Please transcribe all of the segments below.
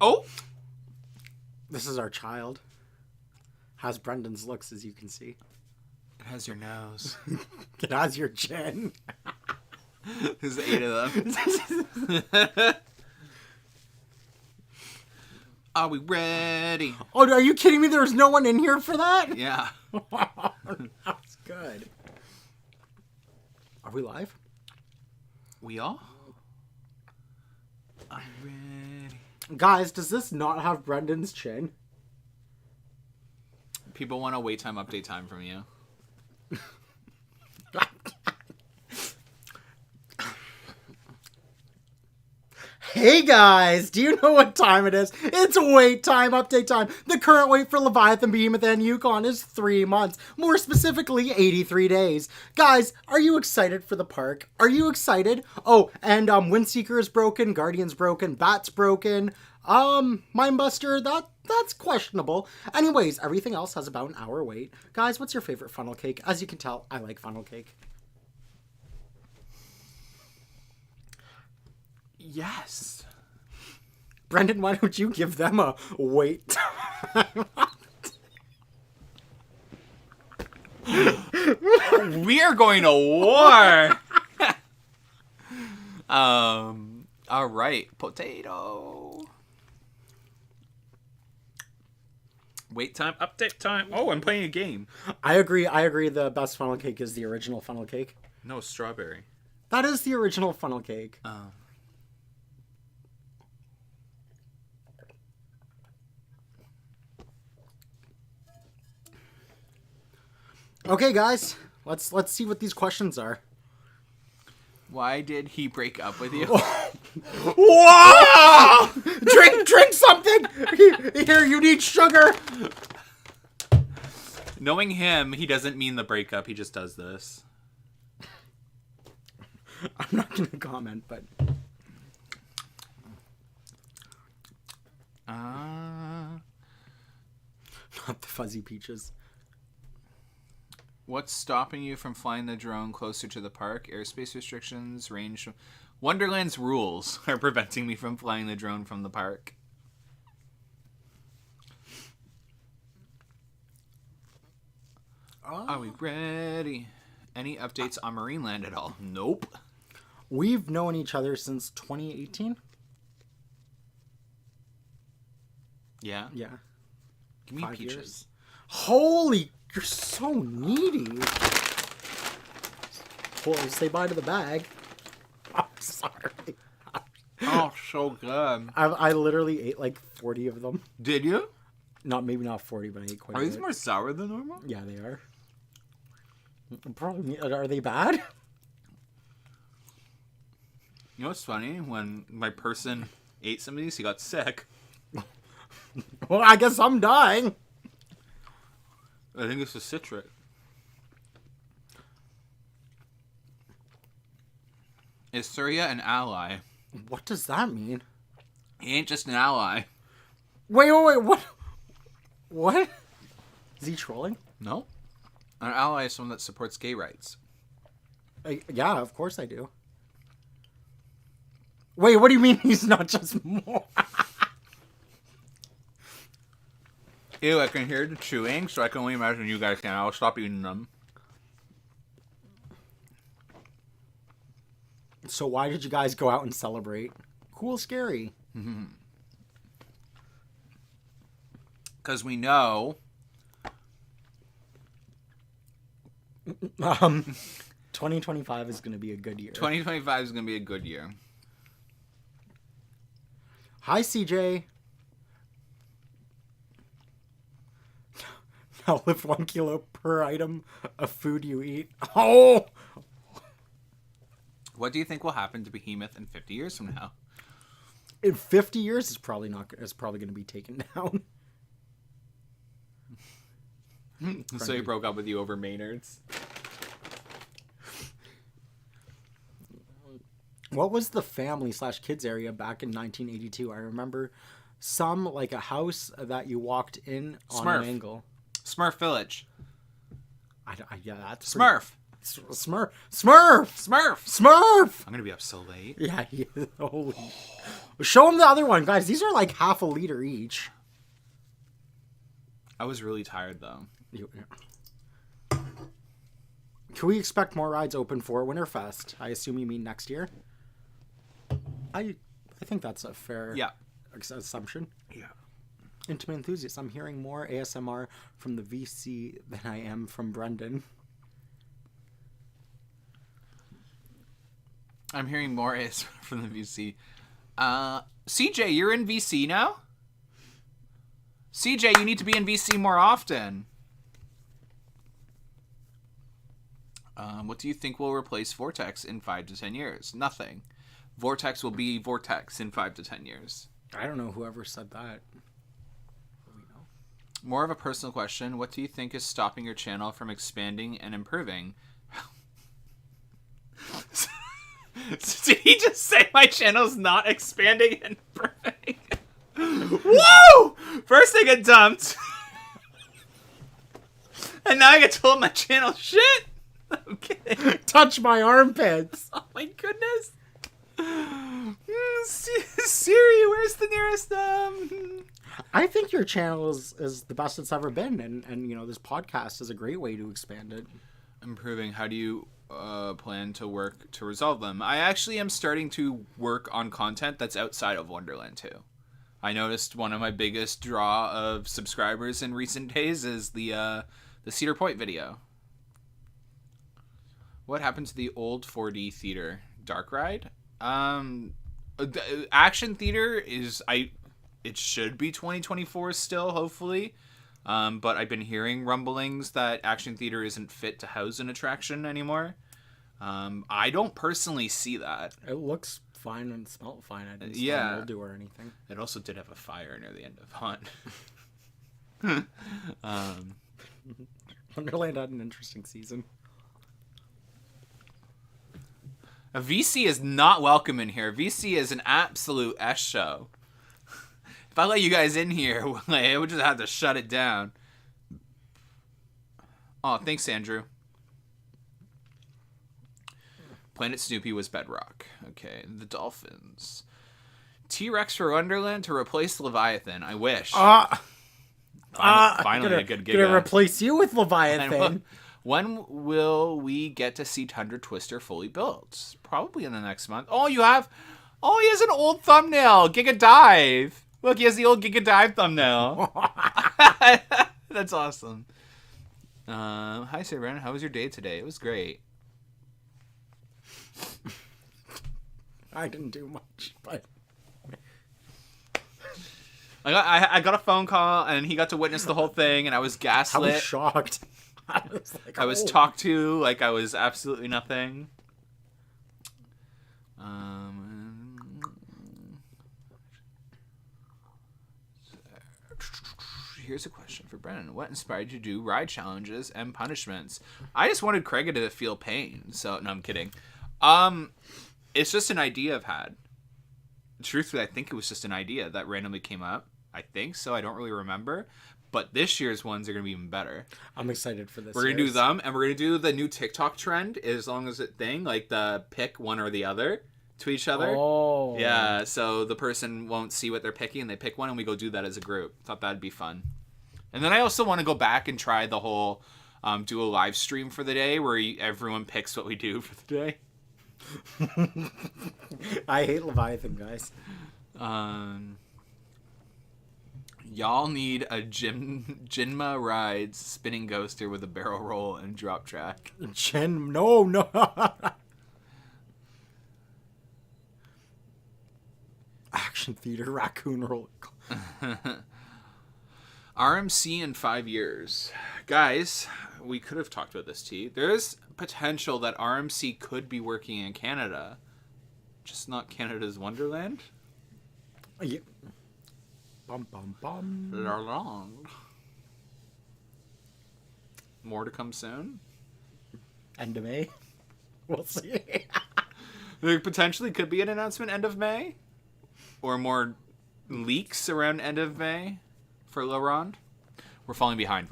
Oh! This is our child. Has Brendan's looks, as you can see. It has your nose. It has your chin. There's 8 of them. Are we ready? Oh, are you kidding me? There's no one in here for that? Yeah. That's good. Are we live? We are? Are we ready? Guys, does this not have Brendan's chin? People want a wait time, update time from you. Hey guys, do you know what time it is? It's wait time, update time. The current wait for Leviathan, Behemoth, and Yukon is 3 months. More specifically, 83 days. Guys, are you excited for the park? Are you excited? Oh, and Windseeker is broken, Guardian's broken, Bat's broken. Mindbuster, that's questionable. Anyways, everything else has about an hour wait. Guys, what's your favorite funnel cake? As you can tell, I like funnel cake. Yes. Brendan, why don't you give them a wait time? We are going to war. All right, potato. Wait time, update time. Oh, I'm playing a game. I agree. The best funnel cake is the original funnel cake. No, strawberry. That is the original funnel cake. Okay, guys, let's see what these questions are. Why did he break up with you? Whoa! drink something. Here, you need sugar. Knowing him, he doesn't mean the breakup. He just does this. I'm not gonna comment, but not the fuzzy peaches. What's stopping you from flying the drone closer to the park? Airspace restrictions, range. Wonderland's rules are preventing me from flying the drone from the park. Oh. Are we ready? Any updates on Marineland at all? Nope. We've known each other since 2018. Yeah? Yeah. Give me 5 peaches. years. Holy, you're so needy. Well, say bye to the bag. I'm sorry. Oh, so good. I literally ate like 40 of them. Did you? Maybe not 40, but I ate quite a Are bit. these more sour than normal? Yeah, they are. Probably. Are they bad? You know what's funny? When my person ate some of these, he got sick. Well, I guess I'm dying. I think this is citric. Is Surya an ally? What does that mean? He ain't just an ally. Wait, what? What? Is he trolling? No. An ally is someone that supports gay rights. Yeah, of course I do. Wait, what do you mean he's not just more? Ew, I can hear the chewing, so I can only imagine you guys can. I'll stop eating them. So why did you guys go out and celebrate? Cool, scary. 'Cause we know 2025 is going to be a good year. 2025 is going to be a good year. Hi, CJ. Now lift 1 kilo per item of food you eat. Oh! What do you think will happen to Behemoth in 50 years from now? In 50 years, it's probably going to be taken down. So he broke up with you over Maynard's? What was the family/kids area back in 1982? I remember some, like a house that you walked in on Smurf. an angle. Smurf Village. Yeah, that's Smurf. Smurf. I'm gonna be up so late. Yeah. Holy. Show them the other one, guys. These are like half a liter each. I was really tired though. Can we expect more rides open for Winterfest? I assume you mean next year. I think that's a fair assumption. Yeah. Intimate enthusiasts. I'm hearing more ASMR from the VC than I am from Brendan. I'm hearing more ASMR from the VC. CJ, you're in VC now? CJ, you need to be in VC more often. What do you think will replace Vortex in 5 to 10 years? Nothing. Vortex will be Vortex in 5 to 10 years. I don't know whoever said that. More of a personal question. What do you think is stopping your channel from expanding and improving? Did he just say my channel's not expanding and improving? Whoa! First I get dumped. And now I get told my channel's shit? Okay. Touch my armpits. Oh my goodness. Siri, where's the nearest I think your channel is the best it's ever been, and you know, this podcast is a great way to expand it. Improving. How do you plan to work to resolve them? I actually am starting to work on content that's outside of Wonderland too. I noticed one of my biggest draw of subscribers in recent days is the Cedar Point video. What happened to the old 4D theater? Dark ride? Action theater is it should be 2024 still, hopefully. But I've been hearing rumblings that Action Theater isn't fit to house an attraction anymore. I don't personally see that. It looks fine and smelled fine. I didn't smell mildew or anything. It also did have a fire near the end of Haunt. Wonderland had an interesting season. A VC is not welcome in here. VC is an absolute S show. If I let you guys in here, I would just have to shut it down. Oh, thanks, Andrew. Planet Snoopy was Bedrock. Okay, the Dolphins. T-Rex for Wonderland to replace Leviathan. I wish. Finally a good gig. Gonna replace you with Leviathan. When will we get to see Tundra Twister fully built? Probably in the next month. Oh, he has an old thumbnail. Giga Dive. Look, he has the old Giga Dive thumbnail. That's awesome. Hi, Sabrina. How was your day today? It was great. I didn't do much, but I got a phone call, and he got to witness the whole thing, and I was gaslit. I was shocked. I was talked to like I was absolutely nothing. Here's a question for Brennan. What inspired you to do ride challenges and punishments? I just wanted Craig to feel pain. So, no, I'm kidding. It's just an idea I've had. Truthfully, I think it was just an idea that randomly came up. I think so. I don't really remember. But this year's ones are going to be even better. I'm excited for this. We're going to do them, and we're going to do the new TikTok trend as long as it thing, like the pick one or the other to each other. Oh. Yeah, so the person won't see what they're picking, and they pick one, and we go do that as a group. Thought that'd be fun. And then I also want to go back and try the whole do a live stream for the day where everyone picks what we do for the day. I hate Leviathan, guys. Y'all need a Jinma Rides spinning coaster with a barrel roll and drop track. No. Action Theater Raccoon Roll. RMC in 5 years. Guys, we could have talked about this, T. There's potential that RMC could be working in Canada. Just not Canada's Wonderland. Yeah. Bum, bum, bum. Long. More to come soon. End of May. We'll see. There potentially could be an announcement end of May. Or more leaks around end of May for Laurent. We're falling behind.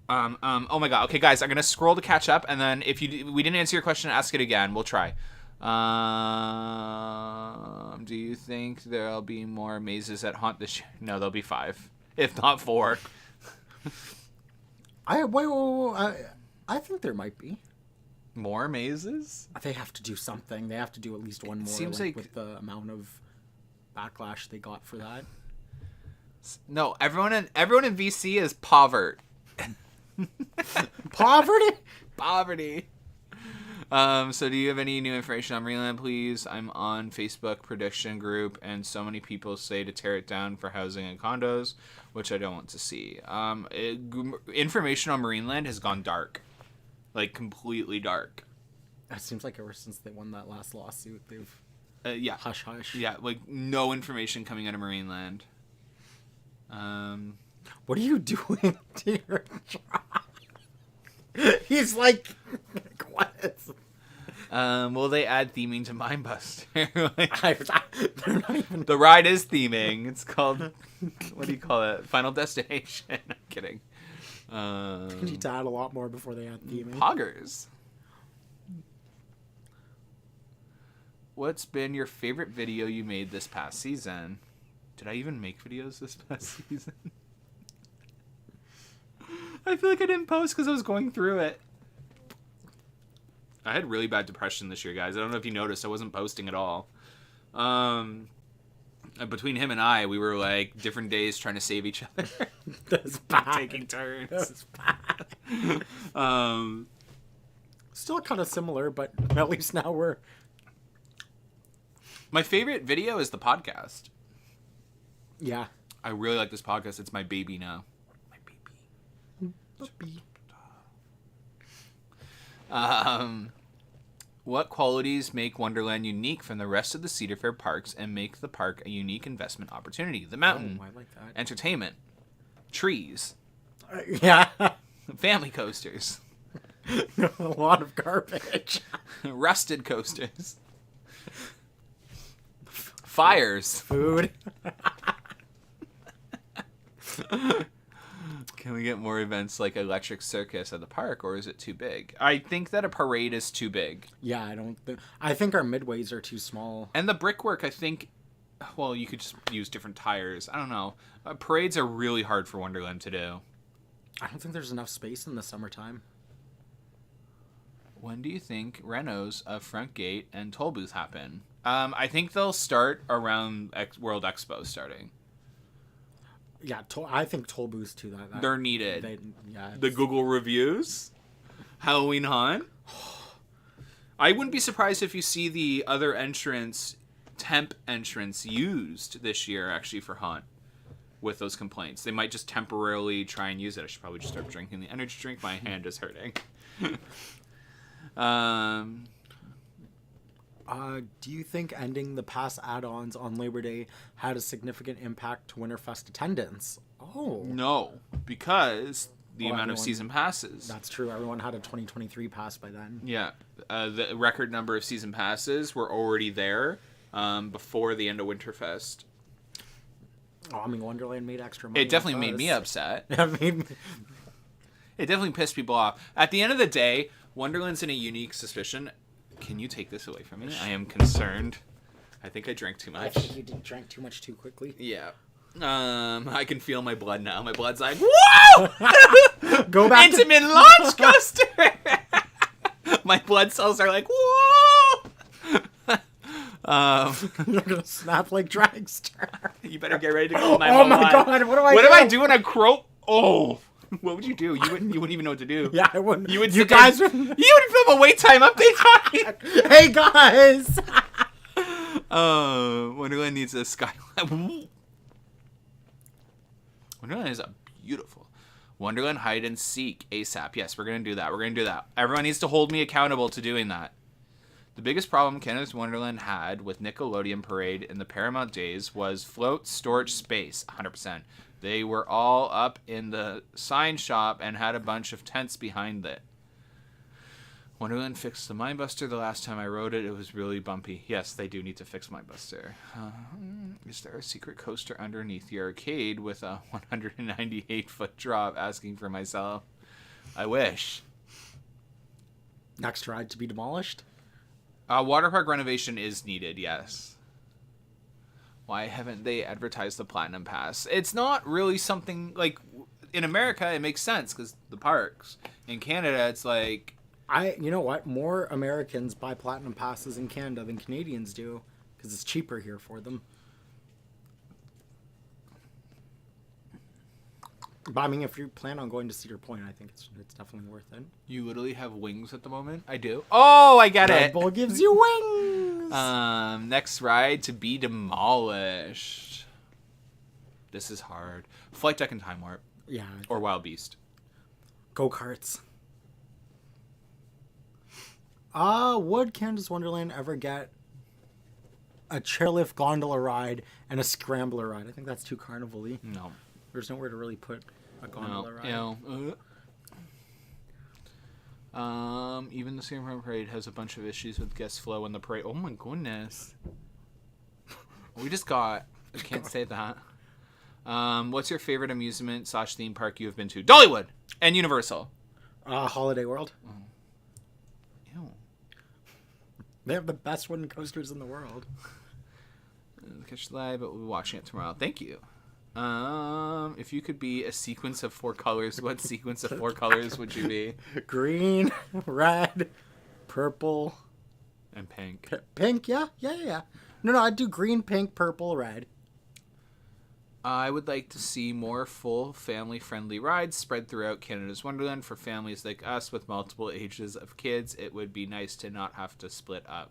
Oh my god. Okay, guys, I'm gonna scroll to catch up, and then if we didn't answer your question, ask it again. We'll try. Do you think there'll be more mazes at Haunt this year? No, there'll be 5, if not 4. I think there might be more mazes. They have to do something. They have to do at least one more. Seems like with the amount of backlash they got for that. No, everyone in VC is povert. Poverty. So do you have any new information on Marineland, please? I'm on Facebook prediction group, and so many people say to tear it down for housing and condos, which I don't want to see. Information on Marineland has gone dark, like completely dark. It seems like ever since they won that last lawsuit, they've hush. Yeah, like no information coming out of Marineland. What are you doing to your job? He's like, what? Will they add theming to Mindbuster? They're not even... The ride is theming. It's called, what do you call it? Final Destination. I'm kidding. They need to add a lot more before they add theming. Poggers. What's been your favorite video you made this past season? Did I even make videos this past season? I feel like I didn't post because I was going through it. I had really bad depression this year, guys. I don't know if you noticed. I wasn't posting at all. Between him and I, we were like different days trying to save each other. That's bad. Taking turns. That's bad. Still kind of similar, but at least now we're... My favorite video is the podcast. Yeah. I really like this podcast. It's my baby now. What qualities make Wonderland unique from the rest of the Cedar Fair parks and make the park a unique investment opportunity? The mountain, I like that. entertainment, trees, yeah, family coasters, a lot of garbage, rusted coasters, fires, food. Can we get more events like Electric Circus at the park, or is it too big? I think that a parade is too big. Yeah, I think our midways are too small. And the brickwork, I think, well, you could just use different tires. I don't know. Parades are really hard for Wonderland to do. I don't think there's enough space in the summertime. When do you think renos of Front Gate and Toll Booth happen? I think they'll start around World Expo starting. Yeah, I think toll booths too. They're needed. The Google reviews, Halloween Haunt. I wouldn't be surprised if you see the other temp entrance used this year actually for Haunt with those complaints. They might just temporarily try and use it. I should probably just start drinking the energy drink. My hand is hurting. Do you think ending the pass add-ons on Labor Day had a significant impact to Winterfest attendance? Oh. No, because the amount of season passes. That's true. Everyone had a 2023 pass by then. Yeah. The record number of season passes were already there before the end of Winterfest. Oh, I mean, Wonderland made extra money. It definitely made me upset. I mean... It definitely pissed people off. At the end of the day, Wonderland's in a unique situation. Can you take this away from me? I am concerned. I think I drank too much. I think you drank too much too quickly. Yeah. I can feel my blood now. My blood's like, whoa! Go back Intamin launch coaster! My blood cells are like, whoa! You're gonna snap like Dragster. You better get ready to go. Oh my god, what do I do? What if I do when I croak? Oh! What would you do? You wouldn't even know what to do. Yeah, I wouldn't. You guys would film a wait time update. Hey guys! Wonderland needs a skyline. Wonderland is a beautiful. Wonderland hide and seek ASAP. Yes, we're gonna do that. Everyone needs to hold me accountable to doing that. The biggest problem Canada's Wonderland had with Nickelodeon Parade in the Paramount days was float storage space. 100%. They were all up in the sign shop and had a bunch of tents behind it. Wonderland fixed the Mindbuster the last time I rode it. It was really bumpy. Yes, they do need to fix Mindbuster. Is there a secret coaster underneath the arcade with a 198-foot drop? Asking for myself. I wish. Next ride to be demolished? Water park renovation is needed, yes. Why haven't they advertised the Platinum Pass? It's not really something, like, in America, it makes sense because the parks. In Canada, it's like... You know what? More Americans buy Platinum Passes in Canada than Canadians do because it's cheaper here for them. But I mean, if you plan on going to Cedar Point, I think it's definitely worth it. You literally have wings at the moment? I do. Oh, I get Red it. Bull gives you wings. Next ride to be demolished. This is hard. Flight Deck and Time Warp. Yeah. Or Wild Beast. Go-karts. Would Canada's Wonderland ever get a chairlift gondola ride and a scrambler ride? I think that's too carnival-y. No. There's nowhere to really put a gondola ride. Even the Cedar Fair parade has a bunch of issues with guest flow in the parade. Oh my goodness. We just got... I can't say that. What's your favorite amusement / theme park you have been to? Dollywood and Universal. Holiday World. Oh. Ew. They have the best wooden coasters in the world. Catch the live, but we'll be watching it tomorrow. Thank you. If you could be a sequence of 4 colors, what sequence of 4 colors would you be? Green, red, purple, and pink. Pink, yeah. No, I'd do green, pink, purple, red. I would like to see more full family-friendly rides spread throughout Canada's Wonderland for families like us with multiple ages of kids. It would be nice to not have to split up.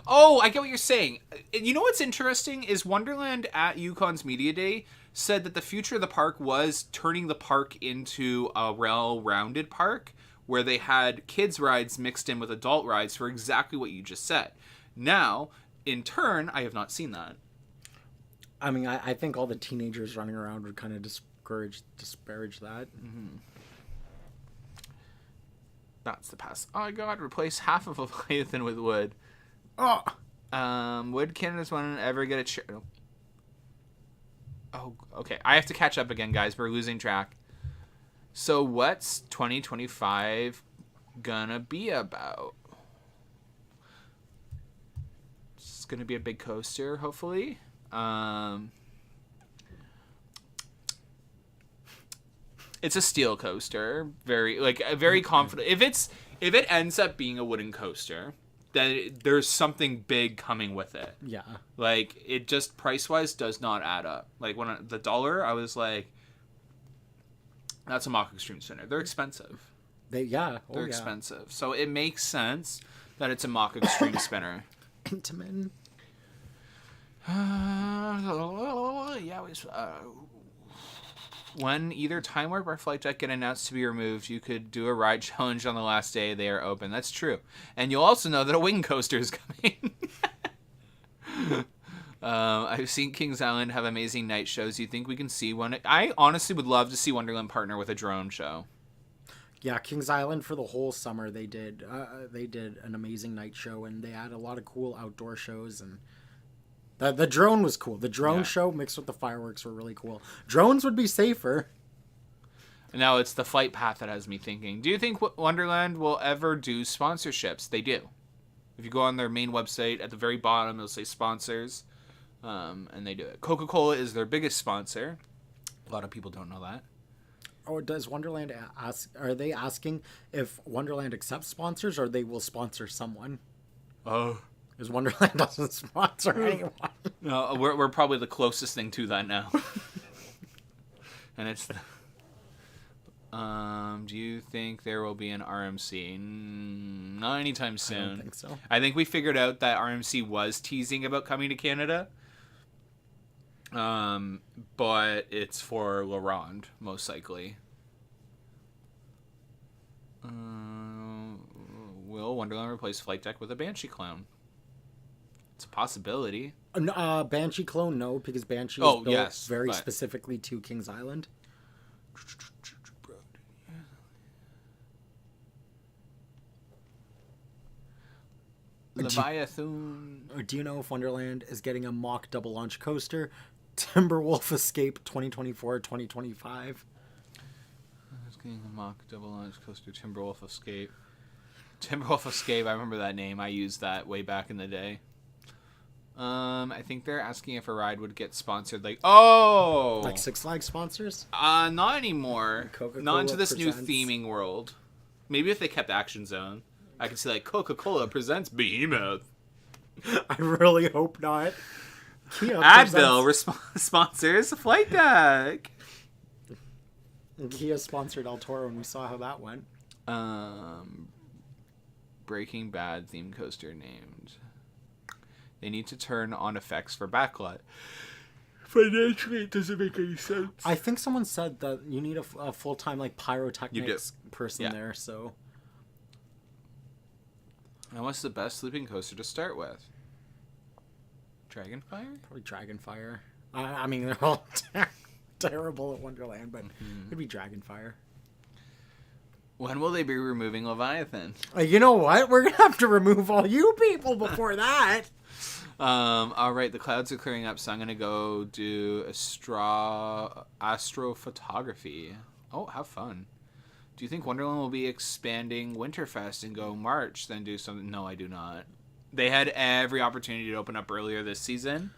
Oh, I get what you're saying. You know what's interesting is Wonderland at UConn's Media Day said that the future of the park was turning the park into a well-rounded park where they had kids rides mixed in with adult rides for exactly what you just said. Now, in turn, I have not seen that. I mean, I think all the teenagers running around would kind of disparage that. Mm-hmm. That's the pass. Oh my god, replace half of a Leviathan with wood. Oh! Would Canada's Wonderland ever get a chair? Oh, okay. I have to catch up again, guys. We're losing track. So what's 2025 gonna be about? It's gonna be a big coaster, hopefully. It's a steel coaster. Very confident. If it ends up being a wooden coaster, then there's something big coming with it. Yeah. Like, it just price-wise does not add up. Like, the dollar, I was like, that's a Mock Extreme Spinner. They're expensive. They're expensive. So it makes sense that it's a Mock Extreme Spinner. Intamin. When either Time Warp or Flight Deck get announced to be removed, you could do a ride challenge on the last day they are open. That's true. And you'll also know that a wing coaster is coming. I've seen Kings Island have amazing night shows. You think we can see one? I honestly would love to see Wonderland partner with a drone show. Yeah, Kings Island for the whole summer they did an amazing night show, and they had a lot of cool outdoor shows, and the drone was cool. The drone show mixed with the fireworks were really cool. Drones would be safer. Now it's the flight path that has me thinking. Do you think Wonderland will ever do sponsorships? They do. If you go on their main website, at the very bottom, it'll say sponsors, and they do it. Coca-Cola is their biggest sponsor. A lot of people don't know that. Oh, does Wonderland ask? Are they asking if Wonderland accepts sponsors, or they will sponsor someone? Oh. Because Wonderland doesn't sponsor anyone. No, we're probably the closest thing to that now. And it's... do you think there will be an RMC? Not anytime soon. I don't think so. I think we figured out that RMC was teasing about coming to Canada. But it's for La Ronde, most likely. Will Wonderland replace Flight Deck with a Banshee clone? It's a possibility. Banshee clone, no, because Banshee is built very specifically to Kings Island. Leviathan. Do you know if Wonderland is getting a mock double launch coaster? Timberwolf Escape 2024-2025. Skiing Mock Double Launch Coaster Timberwolf Escape. Timberwolf Escape, I remember that name. I used that way back in the day. I think they're asking if a ride would get sponsored. Like Six Flags sponsors? Not anymore. Coca-Cola Not into this presents. new theming world. Maybe if they kept Action Zone, I could see like Coca-Cola presents Behemoth. I really hope not. Kia Advil sponsors Flight Deck. Kia sponsored El Toro, and we saw how that went. Breaking Bad theme coaster named. They need to turn on effects for backlight. Financially, it doesn't make any sense. I think someone said that you need a full-time like pyrotechnics person there. So, and what's the best sleeping coaster to start with? Dragonfire? Probably Dragonfire. I mean, they're all terrible at Wonderland, but it'd be Dragonfire. When will they be removing Leviathan? You know what? We're gonna have to remove all you people before that. All right, the clouds are clearing up, so I'm gonna go do astrophotography. Oh, have fun. Do you think Wonderland will be expanding Winterfest and go March, then do something? No, I do not. They had every opportunity to open up earlier this season.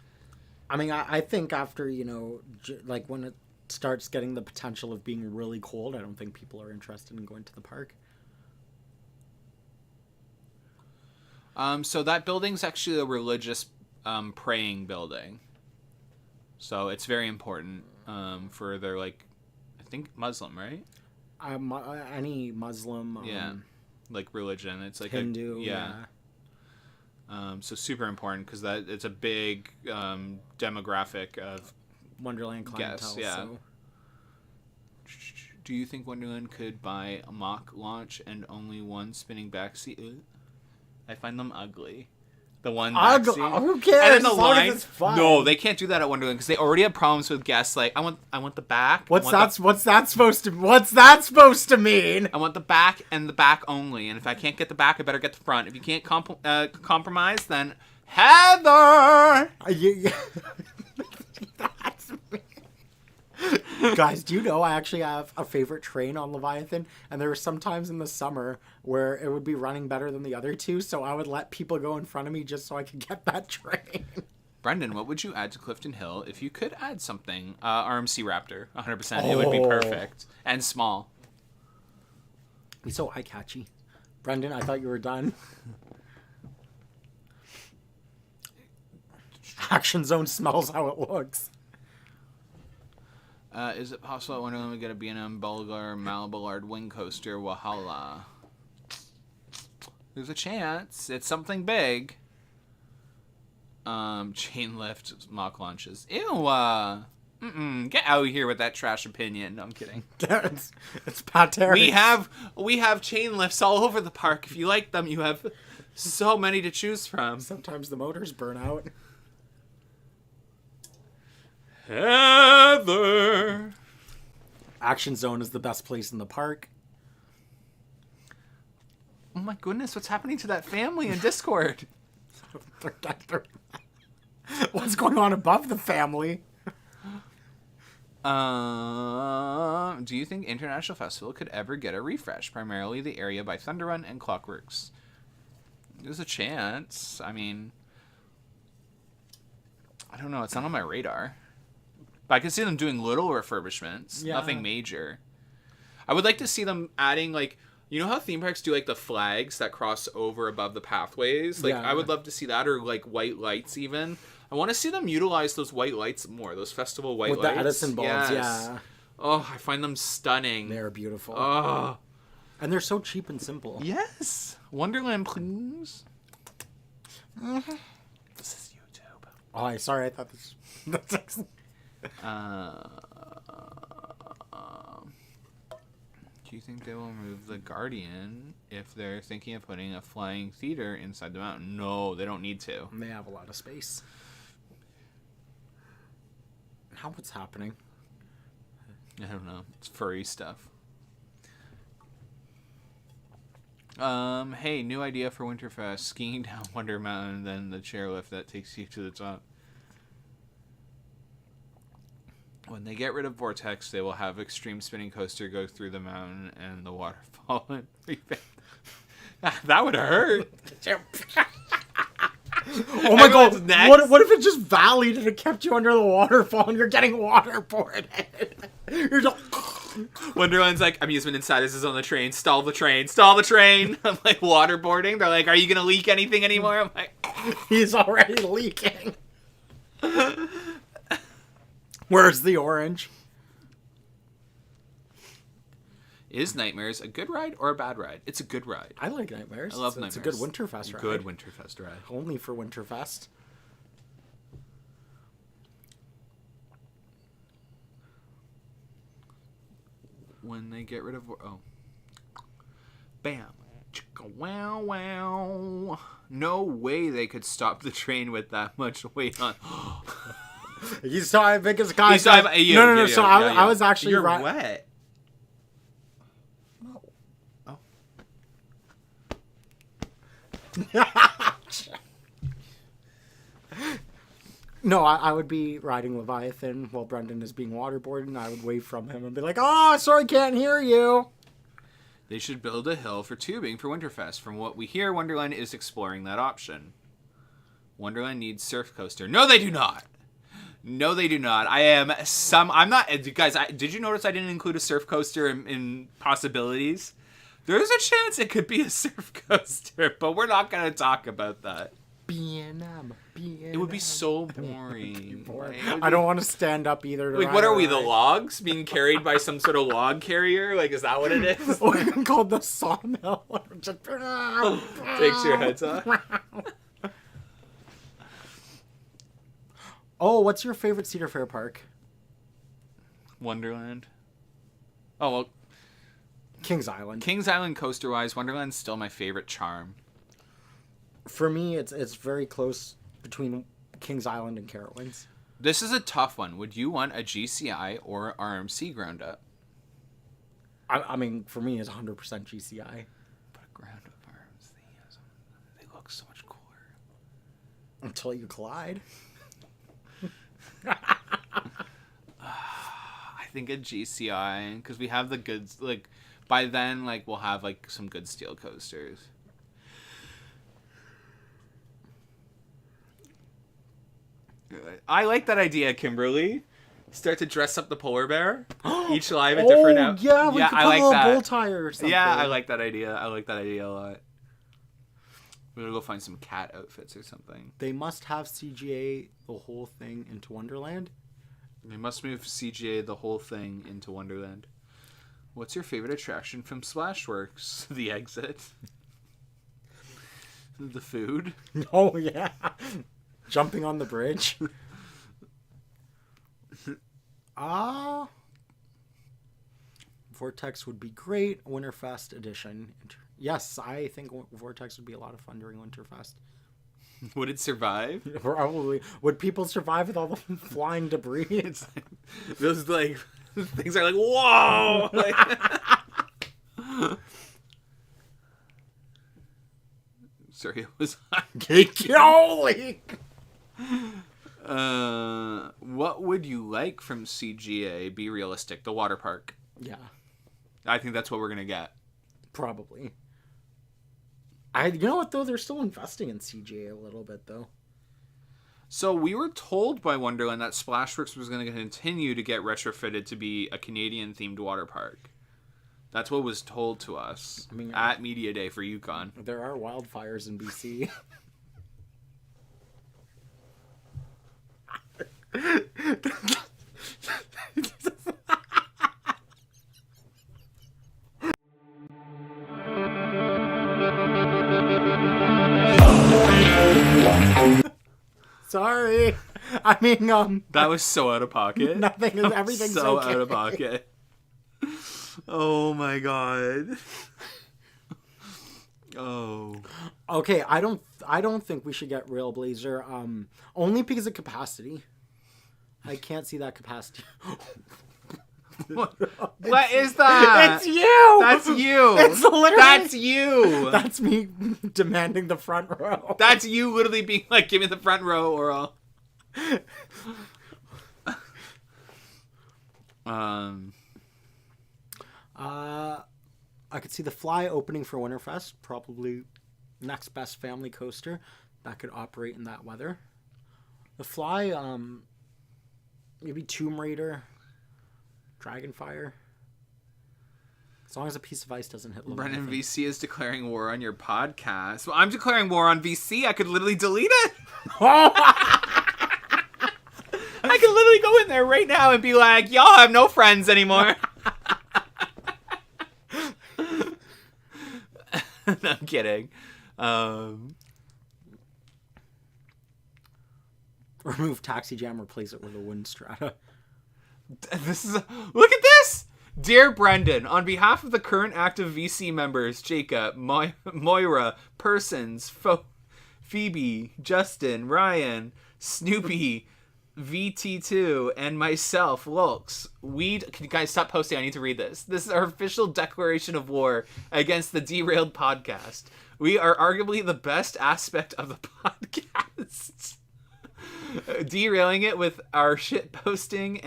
I mean, I think after, like when it starts getting the potential of being really cold, I don't think people are interested in going to the park. So that building's actually a religious praying building. So it's very important for their, like, I think Muslim, right? Any Muslim. Like religion. It's like Hindu. So super important because it's a big demographic of Wonderland clientele. guests. Yeah. So. Do you think Wonderland could buy a mock launch and only one spinning backseat? I find them ugly. The one backseat. Who cares? And then the as long line. as it's fun. No, they can't do that at Wonderland because they already have problems with guests. Like, I want the back. What's that supposed to mean? I want the back and the back only. And if I can't get the back, I better get the front. If you can't compromise, then Heather. That's me. Guys, do you know I actually have a favorite train on Leviathan? And there were some times in the summer where it would be running better than the other two, so I would let people go in front of me just so I could get that train. Brendan, what would you add to Clifton Hill if you could add something? RMC Raptor, 100%. It would be perfect. And small. He's so eye-catchy. Brendan, I thought you were done. Action Zone smells how it looks. Is it possible at Wonderland we get a B&M Bulgar Malaballard wing coaster? Wahala. There's a chance. It's something big. Chain lift mock launches. Ew. Get out of here with that trash opinion. No, I'm kidding. It's pater. We have chain lifts all over the park. If you like them, you have so many to choose from. Sometimes the motors burn out. Heather. Action Zone is the best place in the park. Oh my goodness, what's happening to that family in Discord? What's going on above the family? Do you think International Festival could ever get a refresh? Primarily the area by Thunder Run and Clockworks. There's a chance. I mean, I don't know. It's not on my radar. But I can see them doing little refurbishments. Yeah. Nothing major. I would like to see them adding, like, you know how theme parks do, like, the flags that cross over above the pathways? Like, I would love to see that, or, like, white lights even. I want to see them utilize those white lights more, those festival white lights. With the Edison bulbs, yeah. Oh, I find them stunning. They're beautiful. Oh. And they're so cheap and simple. Yes. Wonderland, please. Mm-hmm. This is YouTube. Oh, sorry, I thought this... Do you think they will remove the Guardian if they're thinking of putting a flying theater inside the mountain? No, they don't need to. They have a lot of space. Now what's happening? I don't know. It's furry stuff. Hey, new idea for Winterfest. Skiing down Wonder Mountain, then the chairlift that takes you to the top. When they get rid of Vortex, they will have Extreme Spinning Coaster go through the mountain and the waterfall. And that would hurt. Oh my god, what if it just valleyed and it kept you under the waterfall and you're getting waterboarded? You're just... Wonderland's like, amusement insiders is on the train. Stall the train. Stall the train. I'm like, waterboarding. They're like, are you going to leak anything anymore? I'm like, he's already leaking. Where's the orange? Is Nightmares a good ride or a bad ride? It's a good ride. I like Nightmares. I love Nightmares. It's a good Winterfest ride. Good Winterfest ride. Only for Winterfest. When they get rid of... Oh. Bam. Chicka wow wow. No way they could stop the train with that much weight on. You saw it because no. So I was actually You're wet. Oh. No, I would be riding Leviathan while Brendan is being waterboarded, and I would wave from him and be like, "Oh, sorry, can't hear you." They should build a hill for tubing for Winterfest. From what we hear, Wonderland is exploring that option. Wonderland needs surf coaster. No, they do not. No, they do not. I'm not... Guys, did you notice I didn't include a surf coaster in possibilities? There's a chance it could be a surf coaster, but we're not going to talk about that. It would be so boring. I don't want to stand up either. Like, what are we, the logs? Being carried by some sort of log carrier? Like, is that what it is? Or even called the sawmill. Takes your heads off. Oh, what's your favorite Cedar Fair park? Wonderland. Oh, well. Kings Island. Kings Island coaster-wise, Wonderland's still my favorite charm. For me, it's very close between Kings Island and Carowinds. This is a tough one. Would you want a GCI or RMC ground up? I mean, for me, it's 100% GCI. But a ground up RMC, they look so much cooler. Until you collide. I think a GCI, because we have the goods, like, by then, like, we'll have, like, some good steel coasters. I like that idea, Kimberly. Start to dress up the polar bear. Each live a different out. Yeah, we could put a little bull tire or something. Yeah, I like that idea. I like that idea a lot. We're gonna go find some cat outfits or something. They must have CGA the whole thing into Wonderland. They must move CGA the whole thing into Wonderland. What's your favorite attraction from Splashworks? The exit. The food. Oh, yeah. Jumping on the bridge. Vortex would be great. Winterfest edition. Yes, I think Vortex would be a lot of fun during Winterfest. Would it survive? Probably. Would people survive with all the flying debris? It's like, those like things are like, whoa! Like, sorry, it was Holy! What would you like from CGA? Be realistic. The water park. Yeah. I think that's what we're gonna get. Probably. You know what though? They're still investing in CGA a little bit though. So we were told by Wonderland that Splashworks was going to continue to get retrofitted to be a Canadian themed water park. That's what was told to us at Media Day for Yukon. There are wildfires in BC. Sorry. I mean, that was so out of pocket. Everything's so okay. out of pocket. Oh my god. Oh. Okay, I don't think we should get Railblazer. Only because of capacity. I can't see that capacity. What is that? It's you. That's you. It's literally. That's you. That's me demanding the front row. That's you literally being like, give me the front row or I'll... Let's see, the Fly opening for Winterfest, probably next best family coaster that could operate in that weather. The Fly, maybe Tomb Raider, Dragonfire. As long as a piece of ice doesn't hit Leviathan. Brennan, VC is declaring war on your podcast. Well, I'm declaring war on VC. I could literally delete it. I could literally go in there right now and be like, y'all have no friends anymore. No, I'm kidding. Remove Taxi Jam, replace it with a Wind Strata. Look at this! Dear Brendan, on behalf of the current active VC members, Jacob, Moira, Persons, Phoebe, Justin, Ryan, Snoopy, VT2, and myself, Lulks, can you guys stop posting? I need to read this. This is our official declaration of war against the Derailed podcast. We are arguably the best aspect of the podcast. Derailing it with our shit posting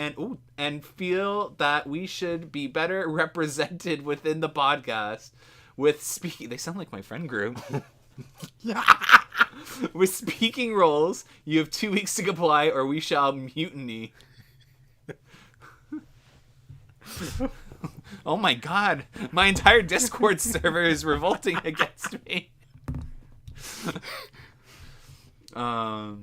and feel that we should be better represented within the podcast with speaking. They sound like my friend group. With speaking roles, you have 2 weeks to comply or we shall mutiny. Oh my god, my entire Discord server is revolting against me. All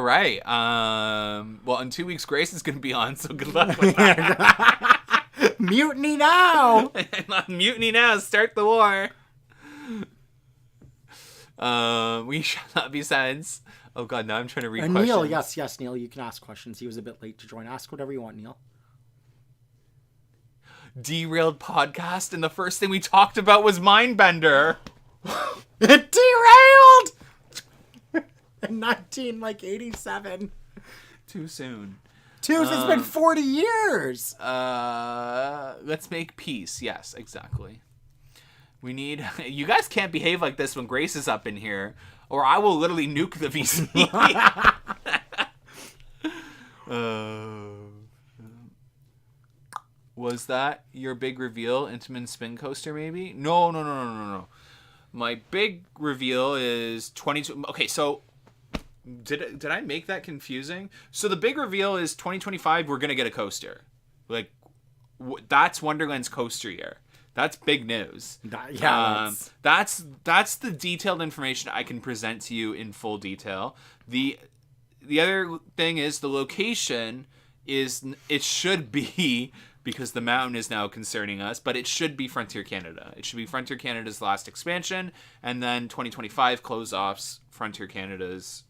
right. Well, in 2 weeks, Grace is going to be on, so good luck with that. Mutiny now! Mutiny now. Start the war. We shall not be silents. Oh, God, now I'm trying to read questions. Neil, yes, Neil, you can ask questions. He was a bit late to join. Ask whatever you want, Neil. Derailed podcast, and the first thing we talked about was Mindbender. It derailed! In 1987. Too soon. It's been 40 years. Let's make peace. Yes, exactly. We need... You guys can't behave like this when Grace is up in here, or I will literally nuke the VC. Was that your big reveal? Intamin spin coaster, maybe? No. My big reveal is 22... Okay, so... Did I make that confusing? So the big reveal is 2025, we're going to get a coaster. Like, that's Wonderland's coaster year. That's big news. That's the detailed information I can present to you in full detail. The other thing is the location it should be, because the mountain is now concerning us, but it should be Frontier Canada. It should be Frontier Canada's last expansion, and then 2025 close offs Frontier Canada's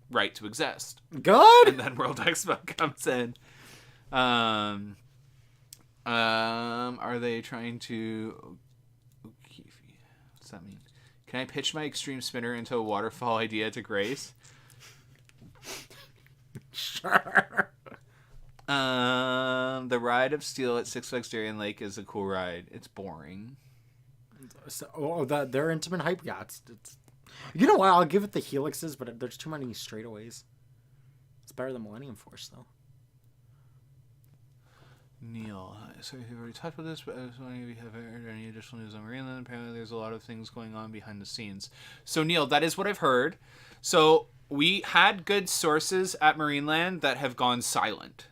right to exist. Good. And then World Expo comes in. Are they trying to... What's that mean? Can I pitch my extreme spinner into a waterfall idea to Grace? Sure. The Ride of Steel at Six Flags Darien Lake is a cool ride. It's boring. So, their Intamin hype. Yeah, it's you know what? I'll give it the helixes, but there's too many straightaways. It's better than Millennium Force, though. Neil, so we've already talked about this, but I was wondering if you have heard any additional news on Marineland. Apparently there's a lot of things going on behind the scenes. So, Neil, that is what I've heard. So, we had good sources at Marineland that have gone silent.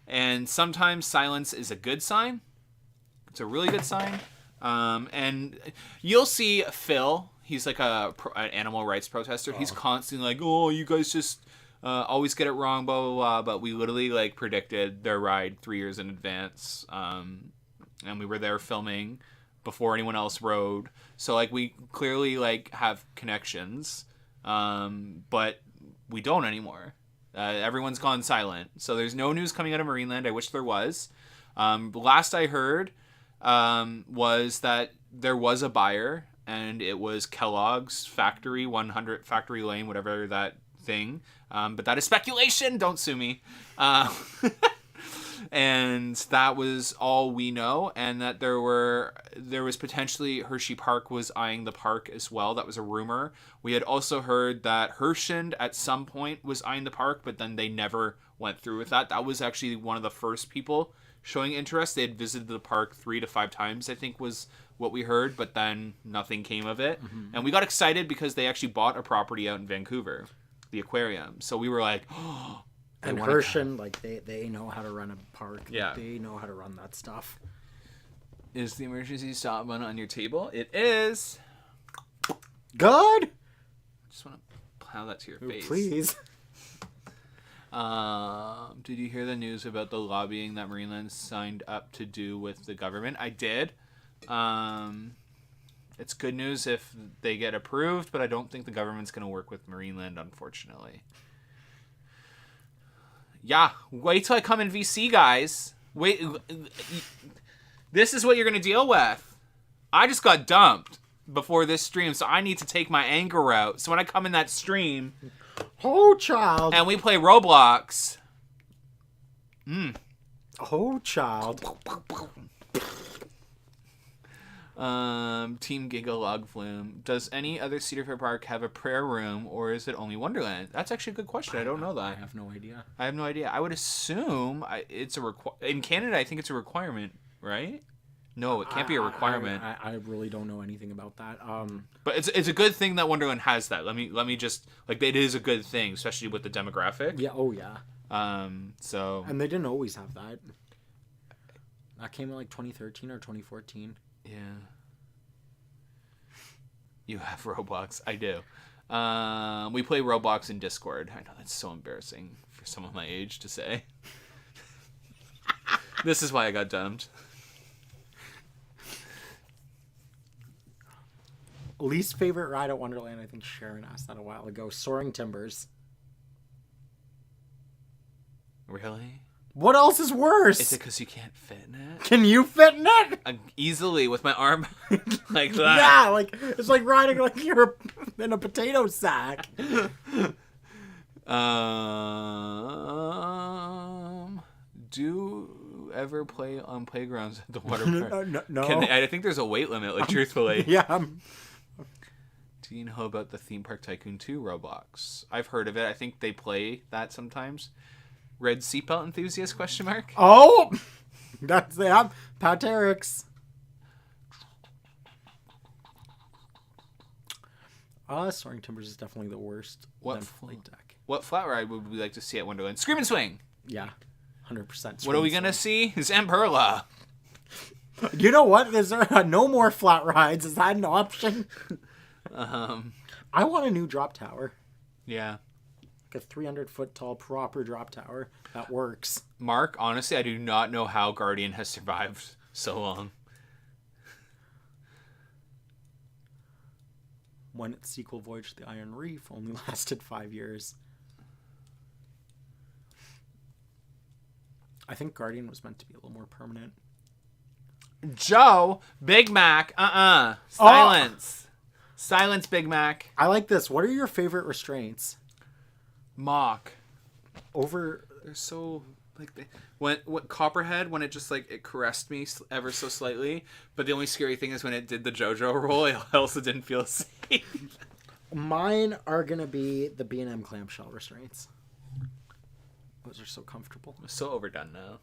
And sometimes silence is a good sign. It's a really good sign. And you'll see Phil... He's like an animal rights protester. He's constantly like, oh, you guys just always get it wrong, blah, blah, blah. But we literally predicted their ride 3 years in advance. And we were there filming before anyone else rode. So we clearly have connections. But we don't anymore. Everyone's gone silent. So there's no news coming out of Marineland. I wish there was. Last I heard was that there was a buyer, and it was Kellogg's Factory, 100 Factory Lane, whatever that thing. But that is speculation. Don't sue me. And that was all we know. And that there was potentially Hershey Park was eyeing the park as well. That was a rumor. We had also heard that Hershend at some point was eyeing the park, but then they never went through with that. That was actually one of the first people showing interest. They had visited the park 3 to 5 times, I think was what we heard, but then nothing came of it. And we got excited because they actually bought a property out in Vancouver, the aquarium. So we were like, oh, and Hershon, like they know how to run a park. Yeah. They know how to run that stuff. Is the emergency stop button on your table? It is. Good. Just want to plow that to your face. Please. Did you hear the news about the lobbying that Marineland signed up to do with the government? I did. It's good news if they get approved, but I don't think the government's going to work with Marineland, unfortunately. Yeah, wait till I come in VC, guys. Wait, this is what you're going to deal with. I just got dumped before this stream, so I need to take my anger out. So when I come in that stream... Oh, child. And we play Roblox. Oh, child. Team Giga Log Flume. Does any other Cedar Fair park have a prayer room, or is it only Wonderland? That's actually a good question. I don't know that. I have no idea. I would assume it's a in Canada. I think it's a requirement, right? No, it can't be a requirement. I really don't know anything about that. But it's a good thing that Wonderland has that. Let me just like it is a good thing, especially with the demographic. Yeah. Oh yeah. So. And they didn't always have that. That came in like 2013 or 2014. Yeah. You have Roblox. I do. We play Roblox in Discord. I know that's so embarrassing for someone my age to say. This is why I got dumped. Least favorite ride at Wonderland, I think Sharon asked that a while ago. Soaring Timbers. Really? What else is worse? Is it because you can't fit in it? Can you fit in it? Easily with my arm like that. Yeah, like it's like riding like you're in a potato sack. Do you ever play on playgrounds at the water park? No. I think there's a weight limit, like truthfully. Yeah. Do you know about the Theme Park Tycoon 2 Roblox? I've heard of it. I think they play that sometimes. Red seatbelt enthusiast ? Oh, that's them. Paterix. Soaring Timbers is definitely the worst. What flight deck? What flat ride would we like to see at Wonderland? Scream and Swing. Yeah, 100%. What are we gonna see? Zamperla. You know what? Is there no more flat rides? Is that an option? I want a new drop tower. Yeah. Like a 300-foot tall proper drop tower that works. Mark, honestly, I do not know how Guardian has survived so long. When its sequel, Voyage to the Iron Reef, only lasted 5 years. I think Guardian was meant to be a little more permanent. Joe, Big Mac, silence. Silence, Big Mac. I like this. What are your favorite restraints? Mock. They're so like what Copperhead when it just like it caressed me ever so slightly, but the only scary thing is when it did the JoJo roll, I also didn't feel safe. Mine are gonna be the B&M clamshell restraints. Those are so comfortable. So overdone now.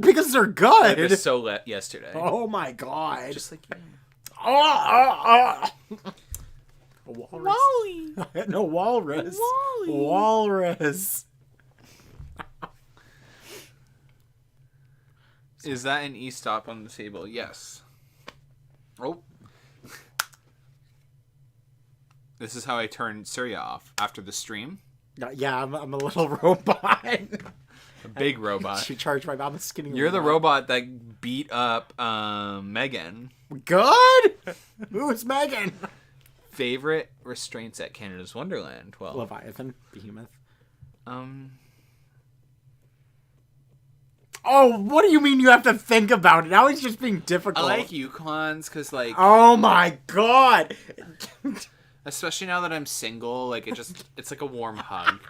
Because they're good. It was so lit yesterday. Oh my god. Just like you. A walrus. Wally. No, walrus. Wally. Walrus. Is that an E-stop on the table? Yes. Oh. This is how I turn Surya off after the stream. Yeah, I'm a little robot. A big robot. She charged my mom a skinny You're the robot that beat up Megan. Good? Who's Megan? Favorite restraints at Canada's Wonderland? Well, Leviathan, Behemoth. Oh, what do you mean you have to think about it? Now he's just being difficult. I like Yukons because, like... Oh my god! Especially now that I'm single, like, it's like a warm hug.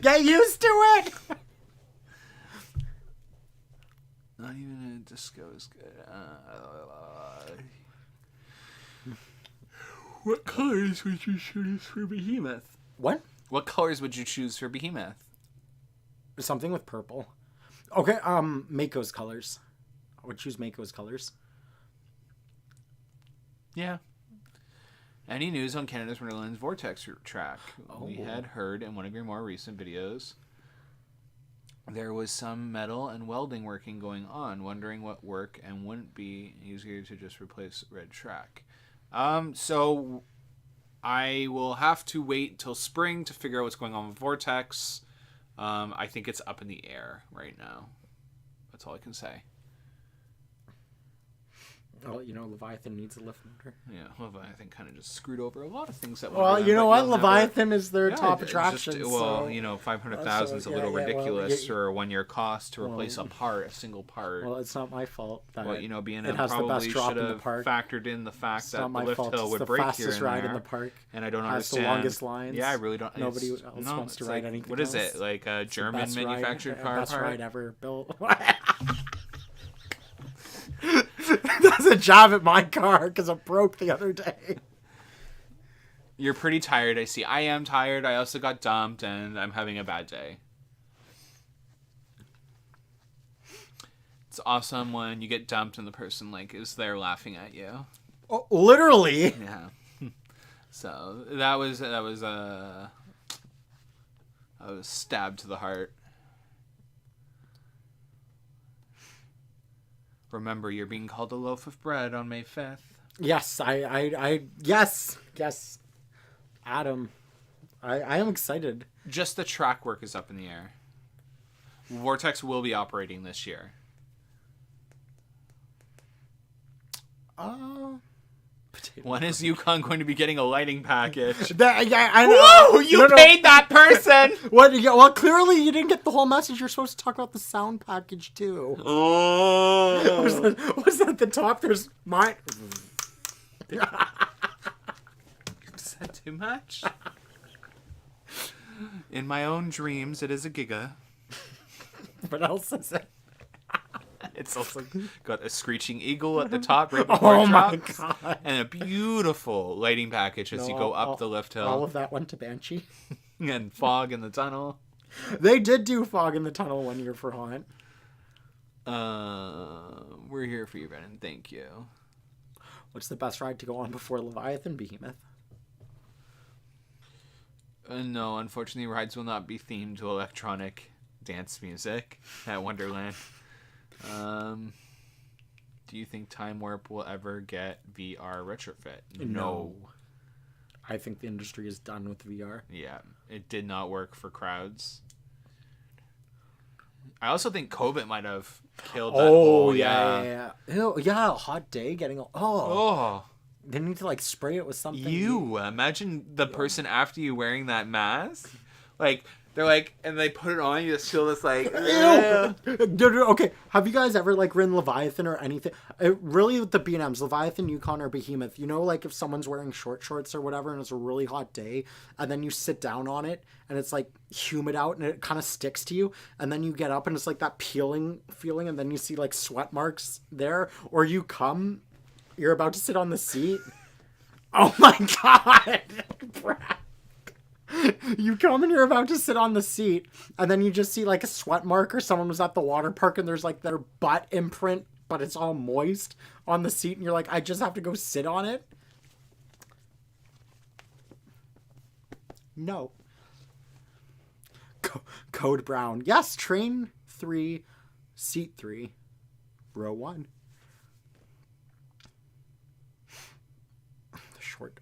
Get used to it! Not even a disco is good. What colors would you choose for Behemoth? What? What colors would you choose for Behemoth? Something with purple. Okay, Mako's colors. I would choose Mako's colors. Yeah. Any news on Canada's Wonderland's Vortex track? We had heard in one of your more recent videos there was some metal and welding working going on, wondering what work and wouldn't be easier to just replace red track. So I will have to wait till spring to figure out what's going on with Vortex. I think it's up in the air right now. That's all I can say. Oh, Leviathan needs a lift motor. Yeah, Leviathan kind of just screwed over a lot of things that. Well, you know what? Leviathan is their top attraction. Just, well, 500,000 is a little ridiculous for a 1-year cost to replace a single part. Well, it's not my fault. B&M probably should have factored in the fact that the lift hill would break here and there. In the park. And I don't understand. The longest lines. Yeah, I really don't. Nobody else wants to ride anything. What is it? Like a German manufactured car best part? Ride ever built. That's a job at my car because it broke the other day. You're pretty tired, I see. I am tired. I also got dumped, and I'm having a bad day. It's awesome when you get dumped and the person is there laughing at you. Oh, literally. Yeah. So I was stabbed to the heart. Remember, you're being called a loaf of bread on May 5th. Yes, yes. Adam, I am excited. Just the track work is up in the air. Vortex will be operating this year. When is Yukon going to be getting a lighting package? I know. Whoa! You paid that person! What? Yeah, well, clearly you didn't get the whole message. You're supposed to talk about the sound package, too. Oh! Was that at the top? There's mine. You said too much. In my own dreams, it is a giga. What else is it? It's also got a screeching eagle at the top right before it drops, my god! And a beautiful lighting package as you go up the lift hill. All of that went to Banshee. And fog in the tunnel. They did do fog in the tunnel 1 year for Haunt. We're here for you, Brennan. Thank you. What's the best ride to go on before Leviathan Behemoth? No, unfortunately, rides will not be themed to electronic dance music at Wonderland. Do you think Time Warp will ever get VR retrofit? No. I think the industry is done with VR. Yeah, it did not work for crowds. I also think COVID might have killed that. Oh, yeah. Ew, yeah, a hot day getting... Oh. They need to spray it with something. Imagine the person after you wearing that mask. They're and they put it on, you just feel this Okay, have you guys ever ridden Leviathan or anything? Really with the B&Ms, Leviathan, Yukon, or Behemoth, if someone's wearing short shorts or whatever and it's a really hot day and then you sit down on it and it's humid out and it kind of sticks to you and then you get up and it's that peeling feeling and then you see sweat marks there, or you're about to sit on the seat. Oh my god! You come and you're about to sit on the seat, and then you just see a sweat mark, or someone was at the water park and there's their butt imprint, but it's all moist on the seat, and you're I just have to go sit on it. No. Code Brown. Yes, train 3, seat 3, row 1.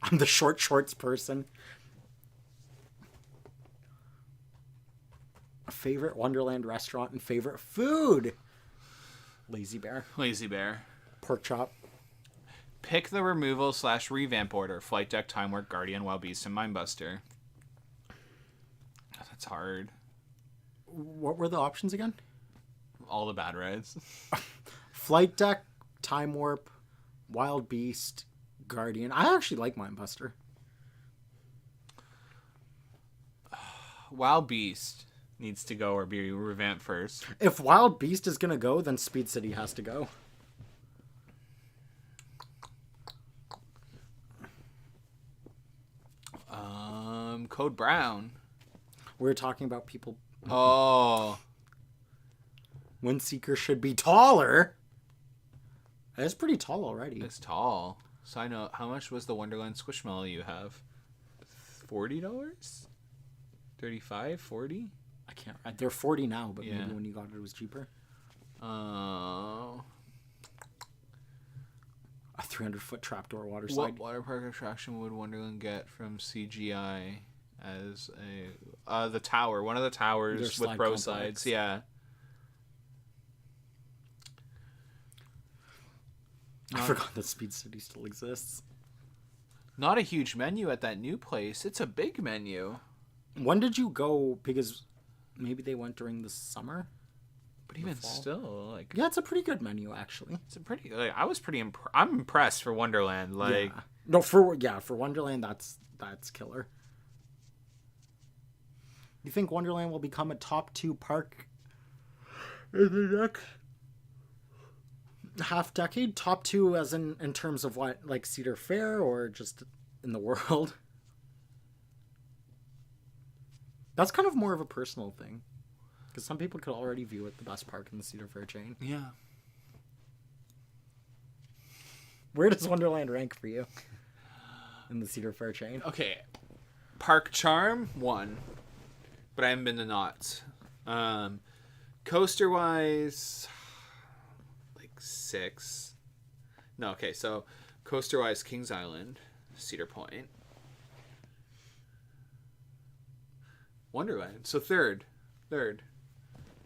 I'm the short shorts person. Favorite Wonderland restaurant and favorite food? Lazy Bear. Pork chop. Pick the removal/revamp order: Flight Deck, Time Warp, Guardian, Wild Beast, and Mindbuster. That's hard. What were the options again? All the bad rides. Flight Deck, Time Warp, Wild Beast, Guardian. I actually like Mindbuster. Wild Beast needs to go or be revamped first. If Wild Beast is going to go, then Speed City has to go. Code Brown. We were talking about people... Oh. Windseeker should be taller. It's pretty tall already. It's tall. So I know, how much was the Wonderland Squishmallow you have? $40? 35? 40? I can't. They're 40 now, but Yeah. maybe when you got it was cheaper. Uh, A 300-foot trapdoor water what slide. water park attraction would Wonderland get from CGI as the tower? One of the towers Their with slide pro complex. sides. Yeah. I forgot that Speed City still exists. Not a huge menu at that new place. It's a big menu. When did you go? Because maybe they went during the summer. But even fall. still, like, Yeah, it's a pretty good menu actually. it's a pretty. Like, I was pretty. I'm impressed for Wonderland. Like, Yeah. No, for Wonderland, that's killer. You think Wonderland will become a top 2 park in the next half decade? Top 2 as in terms of what, like Cedar Fair or just in the world? That's kind of more of a personal thing. Because some people could already view it the best park in the Cedar Fair chain. yeah. Where does Wonderland rank for you in the Cedar Fair chain? Okay. Park Charm 1, but I haven't been to Knott's. Coaster wise, like 6. No, okay. So coaster wise, Kings Island, Cedar Point, Wonderland. So third,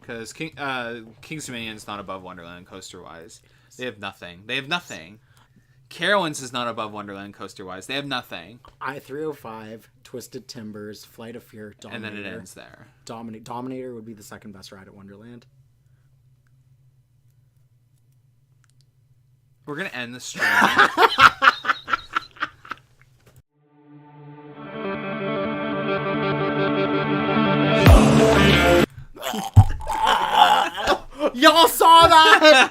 because King's Dominion's not above Wonderland coaster wise. They have nothing. Carowinds is not above Wonderland coaster wise. They have nothing. I-305, Twisted Timbers, Flight of Fear, Dominator. And then it ends there. Dominator would be the second best ride at Wonderland. We're gonna end the stream. Y'all saw that?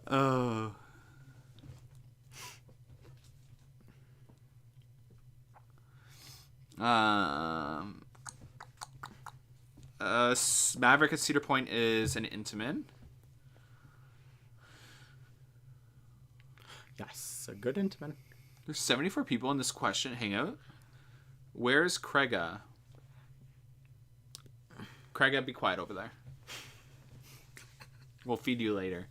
Oh. Maverick at Cedar Point is an Intamin. Yes, a good Intamin. There's 74 people in this question hangout. Where's Craiga? Craiga, be quiet over there. We'll feed you later.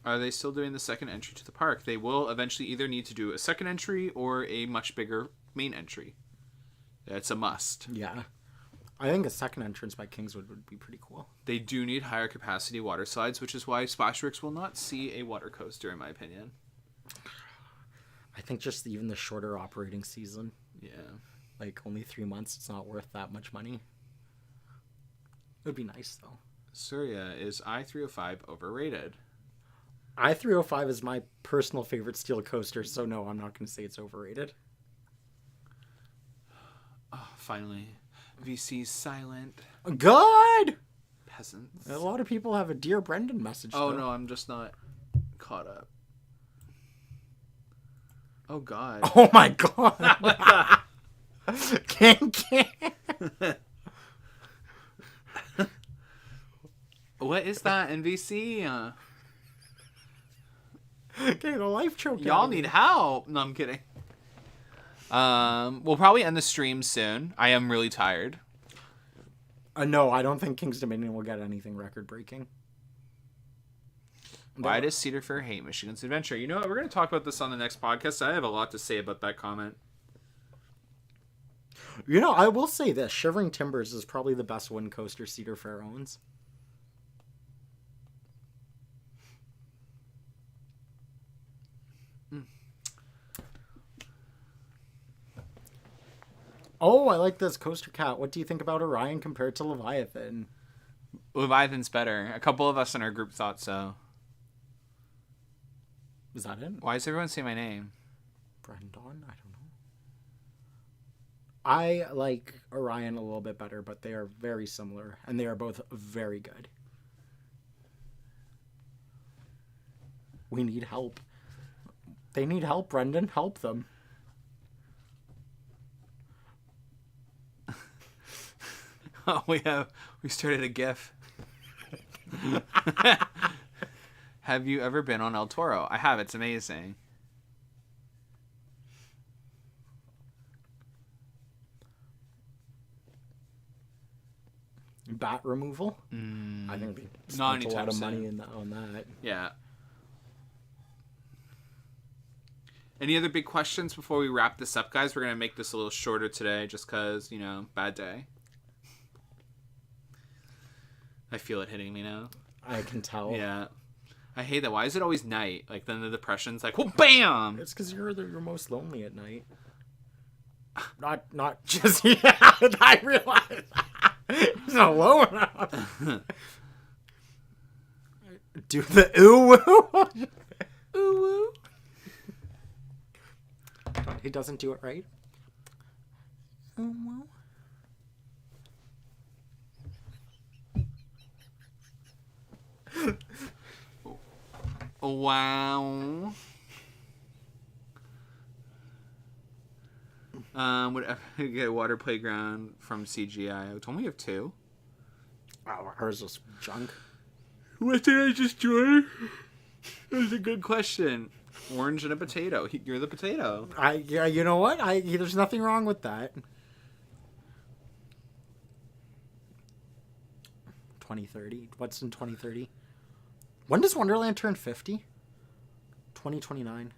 Are they still doing the second entry to the park? They will eventually either need to do a second entry or a much bigger main entry. It's a must. Yeah. I think a second entrance by Kingswood would be pretty cool. They do need higher capacity water slides, which is why Splashworks will not see a water coaster, in my opinion. I think just even the shorter operating season, Yeah. like only 3 months, it's not worth that much money. It would be nice, though. Surya, is I-305 overrated? I-305 is my personal favorite steel coaster, so no, I'm not going to say it's overrated. Oh, finally. VC's silent. Good! Peasants. A lot of people have a Dear Brendan message, Oh, though. no, I'm just not caught up. Oh, God. Oh, my God. Can. What is that, NVC? Getting a life choke. Y'all need help. No, I'm kidding. We'll probably end the stream soon. I am really tired. No, I don't think King's Dominion will get anything record-breaking. Why does Cedar Fair hate Michigan's Adventure? You know what? We're going to talk about this on the next podcast. I have a lot to say about that comment. You know, I will say this. Shivering Timbers is probably the best wind coaster Cedar Fair owns. Oh, I like this Coaster Cat. What do you think about Orion compared to Leviathan? Leviathan's better. A couple of us in our group thought so. Is that it? Why does everyone say my name? Brendan? I don't know. I like Orion a little bit better, but they are very similar, and they are both very good. We need help. They need help, Brendan. Help them. Oh, we started a GIF. Have you ever been on El Toro? I have. It's amazing. Bat removal? I think we Not spent a lot of money soon. on that. Yeah. Any other big questions before we wrap this up, guys? We're going to make this a little shorter today just because, bad day. I feel it hitting me now. I can tell. Yeah. I hate that. Why is it always night? Like, then the depression's like, well, bam! It's because you're most lonely at night. Not just, yeah, I realize. It's not low enough. Do the ooh-woo. Ooh-woo. He doesn't do it right. Ooh-woo. Wow. Would ever get a water playground from CGI? I told me you have 2. Oh, hers was junk. What did I just join? That was a good question. Orange and a potato. You're the potato. Yeah, you know what? There's nothing wrong with that. 2030. What's in 2030? When does Wonderland turn 50? 2029.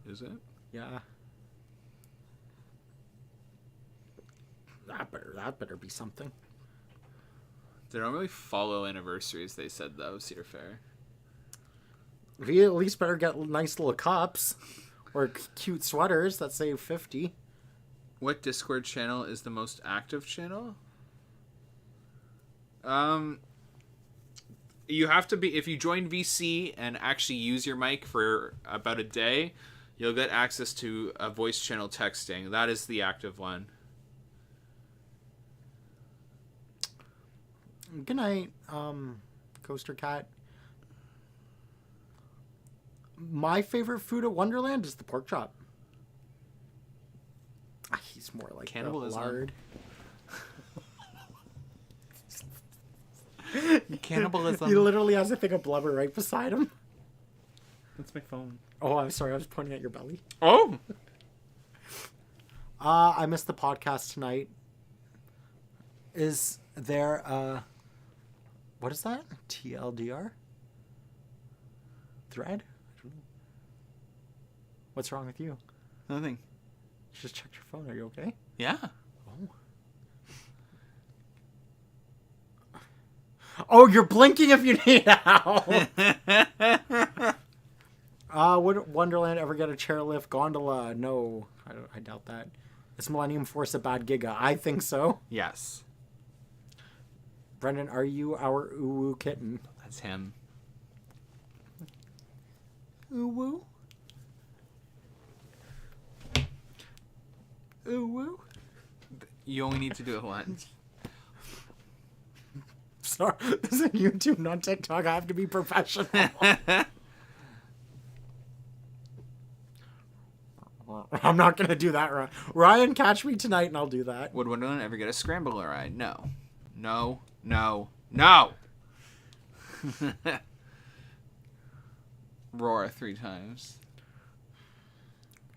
Is it? Yeah. That better be something. They don't really follow anniversaries, they said, though, Cedar Fair. We at least better get nice little cups or cute sweaters that say 50. What Discord channel is the most active channel? You have to be, if you join VC and actually use your mic for about a day, you'll get access to a voice channel texting. That is the active one. Good night, Coaster Cat. My favorite food at Wonderland is the pork chop. He's more like Cannibalism. lard. Cannibalism. He literally has a thing of blubber right beside him. That's my phone. Oh, I'm sorry. I was pointing at your belly. Oh! I missed the podcast tonight. Is there what is that? TLDR? Thread? I don't know. What's wrong with you? Nothing. You just checked your phone. Are you okay? Yeah. Oh, you're blinking if you need help. Would Wonderland ever get a chairlift gondola? No, I doubt that. Is Millennium Force a bad giga? I think so. Yes. Brendan, are you our uwu kitten? That's him. Uwu? Uwu? You only need to do it once. Sorry, this is YouTube, not TikTok. I have to be professional. I'm not going to do that. Ryan, catch me tonight and I'll do that. Would Wonderland ever get a scrambler ride? No. No. No. No! Roar 3 times.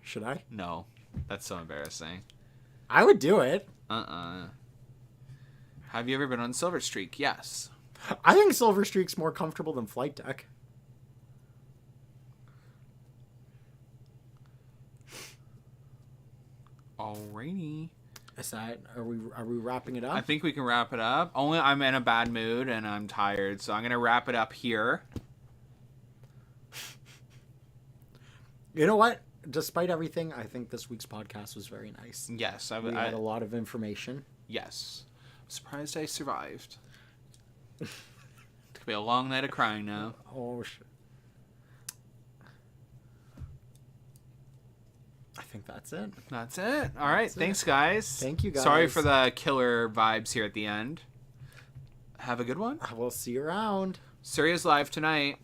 Should I? No. That's so embarrassing. I would do it. Have you ever been on Silver Streak? Yes. I think Silver Streak's more comfortable than Flight Deck. Alrighty. Is that are we wrapping it up? I think we can wrap it up. Only I'm in a bad mood and I'm tired, so I'm gonna wrap it up here. You know what? Despite everything, I think this week's podcast was very nice. Yes, We had a lot of information. Yes. I'm surprised I survived. It's gonna be a long night of crying now. Oh shit. I think that's it. That's it. All right. Thanks, guys. Thank you, guys. Sorry for the killer vibes here at the end. Have a good one. I will see you around. Surya's live tonight.